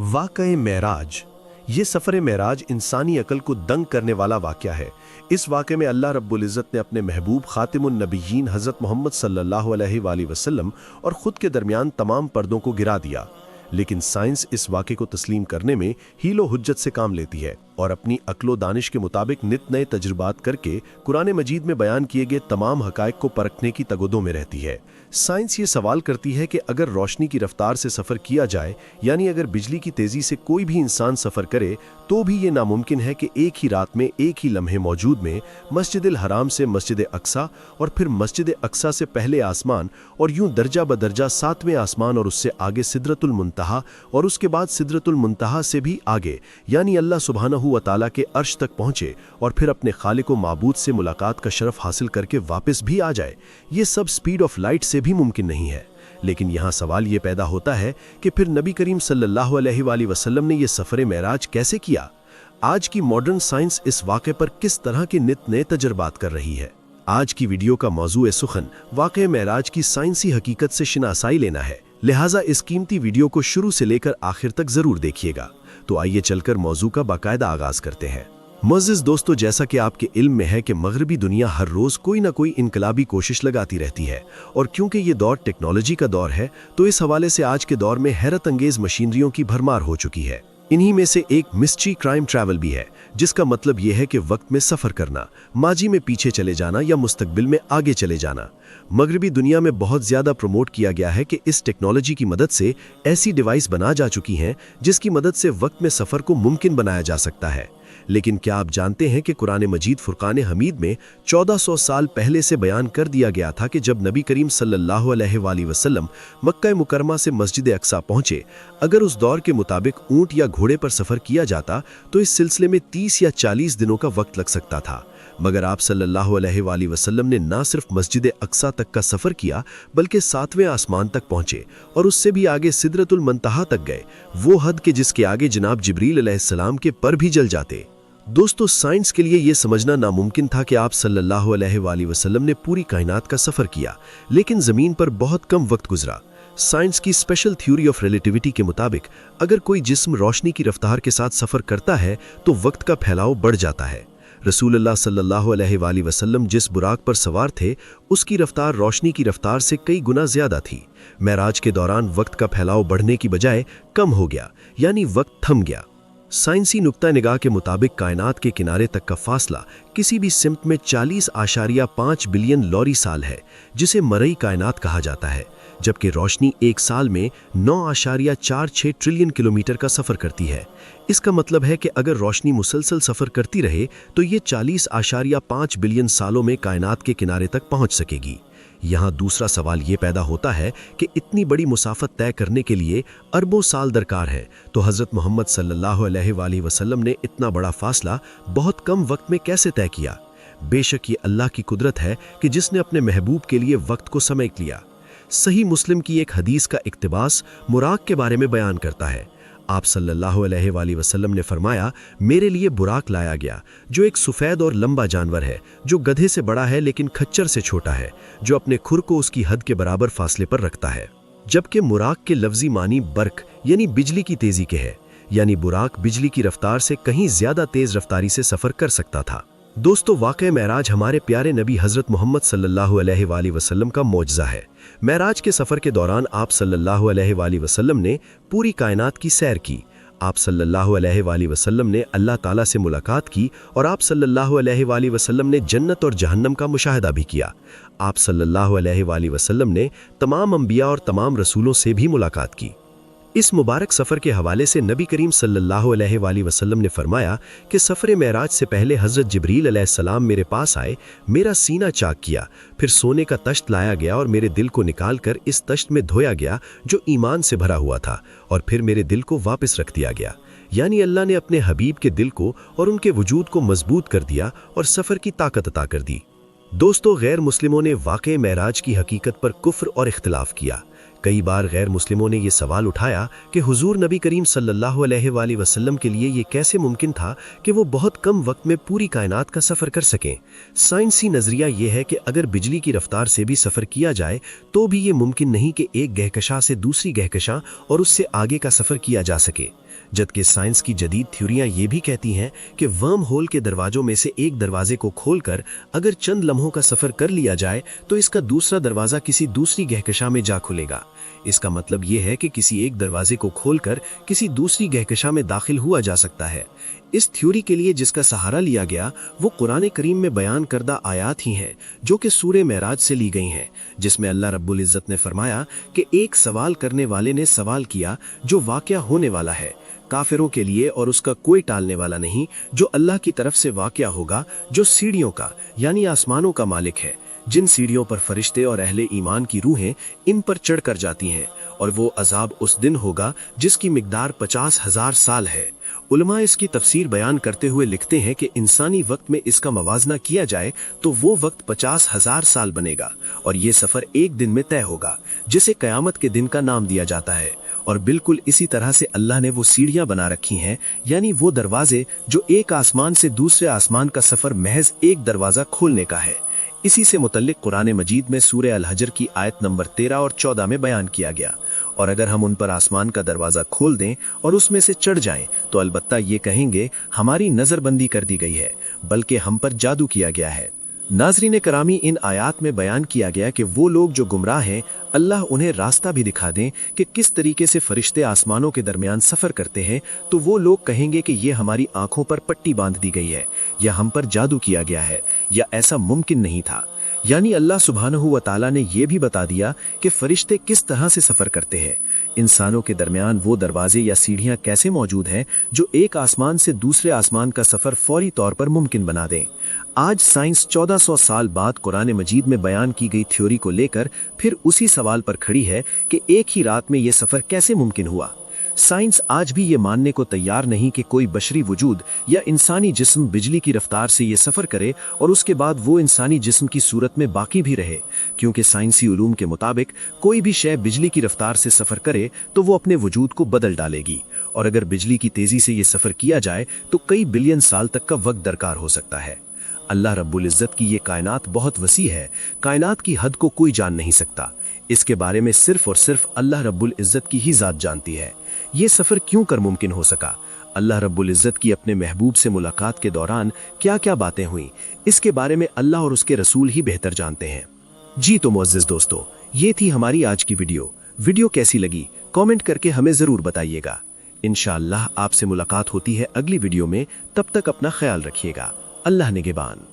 वाक़ए मेराज। ये सफ़र मेराज इंसानी अकल को दंग करने वाला वाक़या है। इस वाक़े में अल्लाह रब्बुल इज़्ज़त ने अपने महबूब ख़ातिमुन नबिय्यीन हज़रत मोहम्मद सल्लल्लाहु अलैहि वसल्लम और ख़ुद के दरमियान तमाम पर्दों को गिरा दिया। लेकिन साइंस इस वाक़े को तस्लीम करने में हीलो हुज्जत से काम लेती है और अपनी अक्लो दानिश के मुताबिक नित नए तजुर्बात करके कुरान मजीद में बयान किए गए तमाम हक़ाइक़ को परखने की तगदो में रहती है। साइंस ये सवाल करती है कि अगर रोशनी की रफ्तार से सफ़र किया जाए, यानी अगर बिजली की तेज़ी से कोई भी इंसान सफ़र करे, तो भी ये नामुमकिन है कि एक ही रात में एक ही लम्हे मौजूद में मस्जिदिल हराम से मस्जिद अक्सा और फिर मस्जिद अक्सा से पहले आसमान और यूं दर्जा बदर्जा सातवें आसमान और उससे आगे सिदरतुल मुंतहा और उसके बाद सिदरतुल मुंतहा से भी आगे यानी अल्लाह सुब्हानहू व तआला के अर्श तक पहुँचे और फिर अपने खालिक व माबूद से मुलाकात का शरफ हासिल करके वापस भी आ जाए। ये सब स्पीड ऑफ लाइट से भी मुमकिन नहीं है। लेकिन यहाँ सवाल ये पैदा होता है कि फिर नबी करीम सल्लल्लाहु अलैहि वसल्लम ने ये सफ़र मेराज कैसे किया? आज की मॉडर्न साइंस इस वाक़े पर किस तरह के नित नए तजर्बात कर रही है? आज की वीडियो का मौजू सुखन वाक़े मेराज की साइंसी हकीकत से शिनासाई लेना है, लिहाजा इस कीमती वीडियो को शुरू से लेकर आखिर तक ज़रूर देखिएगा। तो आइए चलकर मौजू का बाकायदा आगाज़ करते हैं। मुअज़्ज़िज़ दोस्तों, जैसा कि आपके इल्म में है कि मगरबी दुनिया हर रोज़ कोई ना कोई इनकलाबी कोशिश लगाती रहती है और क्योंकि ये दौर टेक्नोलॉजी का दौर है तो इस हवाले से आज के दौर में हैरत अंगेज़ मशीनरियों की भरमार हो चुकी है। इन्हीं में से एक मिस्ट्री क्राइम ट्रैवल भी है, जिसका मतलब यह है कि वक्त में सफ़र करना, माजी में पीछे चले जाना या मुस्तकबिल में आगे चले जाना। मगरबी दुनिया में बहुत ज़्यादा प्रमोट किया गया है कि इस टेक्नोलॉजी की मदद से ऐसी डिवाइस बना जा चुकी हैं जिसकी मदद से वक्त में सफ़र को मुमकिन बनाया जा सकता है। लेकिन क्या आप जानते हैं कि कुरान मजीद फुरकान हमीद में 1400 साल पहले से बयान कर दिया गया था कि जब नबी करीम सल्लल्लाहु अलैहि वसल्लम मक्का मुकरमा से मस्जिद अक्सा पहुंचे, अगर उस दौर के मुताबिक ऊंट या घोड़े पर सफ़र किया जाता तो इस सिलसिले में 30 या 40 दिनों का वक्त लग सकता था। मगर आप सल्लल्लाहु अलैहि वसल्लम ने न सिर्फ मस्जिद अक्सा तक का सफ़र किया बल्कि सातवें आसमान तक पहुंचे और उससे भी आगे सिदरतुल मुंतहा तक गए, वो हद के जिसके आगे जनाब जिब्रील अलैहिस्सलाम के पर भी जल जाते। दोस्तों, साइंस के लिए यह समझना नामुमकिन था कि आप सल्लल्लाहु अलैहि वसल्लम ने पूरी कायनात का सफ़र किया, लेकिन ज़मीन पर बहुत कम वक्त गुजरा। साइंस की स्पेशल थ्योरी ऑफ रिलेटिविटी के मुताबिक अगर कोई जिस्म रोशनी की रफ्तार के साथ सफ़र करता है तो वक्त का फैलाव बढ़ जाता है। रसूलुल्लाह सल्लल्लाहु अलैहि वसल्लम जिस बुराक पर सवार थे उसकी रफ्तार रोशनी की रफ्तार से कई गुना ज़्यादा थी। मेराज के दौरान वक्त का फैलाव बढ़ने की बजाय कम हो गया, यानी वक्त थम गया। साइंसी नुक्ता निगाह के मुताबिक कायनात के किनारे तक का फासला किसी भी सिमत में 40.5 बिलियन लौरी साल है, जिसे मरई कायनात कहा जाता है, जबकि रोशनी एक साल में 9.46 ट्रिलियन किलोमीटर का सफ़र करती है। इसका मतलब है कि अगर रोशनी मुसलसल सफ़र करती रहे तो ये 40.5 बिलियन सालों में कायनात के किनारे तक पहुंच सकेगी। यहाँ दूसरा सवाल ये पैदा होता है कि इतनी बड़ी मुसाफत तय करने के लिए अरबों साल दरकार है, तो हज़रत मोहम्मद सल्लल्लाहु अलैहि वसल्लम ने इतना बड़ा फासला बहुत कम वक्त में कैसे तय किया? बेशक ये अल्लाह की कुदरत है कि जिसने अपने महबूब के लिए वक्त को समेट लिया। सही मुस्लिम की एक हदीस का इक्तिबास बुराक के बारे में बयान करता है। आप सल्लल्लाहु अलैहि वसल्लम ने फरमाया, मेरे लिए बुराक लाया गया, जो एक सफ़ेद और लंबा जानवर है, जो गधे से बड़ा है लेकिन खच्चर से छोटा है, जो अपने खुर को उसकी हद के बराबर फासले पर रखता है। जबकि मुराक के लफ्ज़ी मानी बर्क यानी बिजली की तेज़ी के है, यानी बुराक बिजली की रफ्तार से कहीं ज़्यादा तेज़ रफ्तारी से सफ़र कर सकता था। दोस्तों, वाक़े मेराज हमारे प्यारे नबी हज़रत मोहम्मद सल्लल्लाहु अलैहि वसल्लम का मौजज़ा है। मेराज के सफ़र के दौरान आप सल्लल्लाहु अलैहि वसल्लम ने पूरी कायनात की सैर की। आप सल्लल्लाहु अलैहि वसल्लम ने अल्लाह ताला से मुलाकात की और आप सल्लल्लाहु अलैहि वसल्लम ने जन्नत और जहन्नम का मुशाहिदा भी किया। आप सल्लल्लाहु अलैहि वसल्लम ने तमाम अंबिया और तमाम रसूलों से भी मुलाकात की। इस मुबारक सफ़र के हवाले से नबी करीम सल्लल्लाहु अलैहि वसल्लम ने फरमाया कि सफ़र मेराज से पहले हज़रत जिब्रील अलैहिस्सलाम मेरे पास आए, मेरा सीना चाक किया, फिर सोने का तश्त लाया गया और मेरे दिल को निकाल कर इस तश्त में धोया गया जो ईमान से भरा हुआ था, और फिर मेरे दिल को वापस रख दिया गया। यानी अल्लाह ने अपने हबीब के दिल को और उनके वजूद को मजबूत कर दिया और सफ़र की ताकत अता कर दी। दोस्तों, गैर मुस्लिमों ने वाक़े मेराज की हकीकत पर कुफ्र और इख्तिलाफ किया। कई बार गैर मुस्लिमों ने यह सवाल उठाया कि हुजूर नबी करीम सल्लल्लाहु अलैहि वसल्लम के लिए ये कैसे मुमकिन था कि वो बहुत कम वक्त में पूरी कायनात का सफ़र कर सकें। साइंसी नज़रिया ये है कि अगर बिजली की रफ्तार से भी सफ़र किया जाए तो भी ये मुमकिन नहीं कि एक गहकशा से दूसरी गहकशा और उससे आगे का सफ़र किया जा सके। जबकि साइंस की जदीद थ्योरियां ये भी कहती हैं कि वर्म होल के दरवाजों में से एक दरवाजे को खोलकर अगर चंद लम्हों का सफर कर लिया जाए तो इसका दूसरा दरवाजा किसी दूसरी गहकशा में जा खुलेगा। इसका मतलब ये है कि किसी एक दरवाजे को खोलकर किसी दूसरी गहकशा में दाखिल हुआ जा सकता है। इस थ्योरी के लिए जिसका सहारा लिया गया वो कुरान करीम में बयान करदा आयात ही हैं, जो कि सूरे मेराज से ली गई हैं, जिसमें अल्लाह रब्बुल इज़्ज़त ने फरमाया कि एक सवाल करने वाले ने सवाल किया जो वाक़या होने वाला है काफिरों के लिए और उसका कोई टालने वाला नहीं, जो अल्लाह की तरफ से वाक़या होगा, जो सीढ़ियों का यानी आसमानों का मालिक है, जिन सीढ़ियों पर फरिश्ते और अहले ईमान की रूहें इन पर चढ़कर जाती हैं, और वो अजाब उस दिन होगा जिसकी मिकदार 50,000 साल है। उलमा इसकी तफसीर बयान करते हुए लिखते हैं कि इंसानी वक्त में इसका मवाजना किया जाए तो वो वक्त 50,000 साल बनेगा और ये सफर एक दिन में तय होगा, जिसे कयामत के दिन का नाम दिया जाता है। और बिल्कुल इसी तरह से अल्लाह ने वो सीढ़ियां बना रखी हैं, यानी वो दरवाजे जो एक आसमान से दूसरे आसमान का सफर महज एक दरवाजा खोलने का है। इसी से मुतल्लिक कुरान मजीद में सूरह अल हजर की आयत नंबर 13 और 14 में बयान किया गया। और अगर हम उन पर आसमान का दरवाजा खोल दें और उसमें से चढ़ जाएं तो अलबत्ता ये कहेंगे हमारी नजरबंदी कर दी गई है, बल्कि हम पर जादू किया गया है। नाज़रीन करामी, इन आयात में बयान किया गया कि वो लोग जो गुमराह हैं अल्लाह उन्हें रास्ता भी दिखा दें कि किस तरीके से फरिश्ते आसमानों के दरमियान सफर करते हैं, तो वो लोग कहेंगे कि ये हमारी आंखों पर पट्टी बांध दी गई है या हम पर जादू किया गया है या ऐसा मुमकिन नहीं था। यानी अल्लाह सुब्हानहू व तआला ने यह भी बता दिया कि फरिश्ते किस तरह से सफर करते हैं। इंसानों के दरमियान वो दरवाजे या सीढ़ियां कैसे मौजूद हैं जो एक आसमान से दूसरे आसमान का सफर फौरी तौर पर मुमकिन बना दें। आज साइंस 1400 साल बाद कुरान मजीद में बयान की गई थ्योरी को लेकर फिर उसी सवाल पर खड़ी है कि एक ही रात में यह सफर कैसे मुमकिन हुआ। साइंस आज भी ये मानने को तैयार नहीं कि कोई बशरी वजूद या इंसानी जिस्म बिजली की रफ्तार से ये सफर करे और उसके बाद वो इंसानी जिस्म की सूरत में बाकी भी रहे, क्योंकि साइंसी उलूम के मुताबिक कोई भी शय बिजली की रफ्तार से सफर करे तो वो अपने वजूद को बदल डालेगी, और अगर बिजली की तेजी से ये सफर किया जाए तो कई बिलियन साल तक का वक्त दरकार हो सकता है। अल्लाह रब्बुल इज़्ज़त की ये कायनात बहुत वसी है, कायनात की हद को कोई जान नहीं सकता। इसके बारे में सिर्फ और सिर्फ अल्लाह रब्बुल इज़्ज़त की ही जात जानती है। ये सफर क्यों कर मुमकिन हो सका, अल्लाह रब्बुल इज़्ज़त की अपने महबूब से मुलाकात के दौरान क्या क्या बातें हुई, इसके बारे में अल्लाह और उसके रसूल ही बेहतर जानते हैं। जी तो मुअज़्ज़िज़ दोस्तों, ये थी हमारी आज की वीडियो कैसी लगी कमेंट करके हमें जरूर बताइएगा। इंशाअल्लाह आपसे मुलाकात होती है अगली वीडियो में, तब तक अपना ख्याल रखिएगा। अल्लाह निगहबान।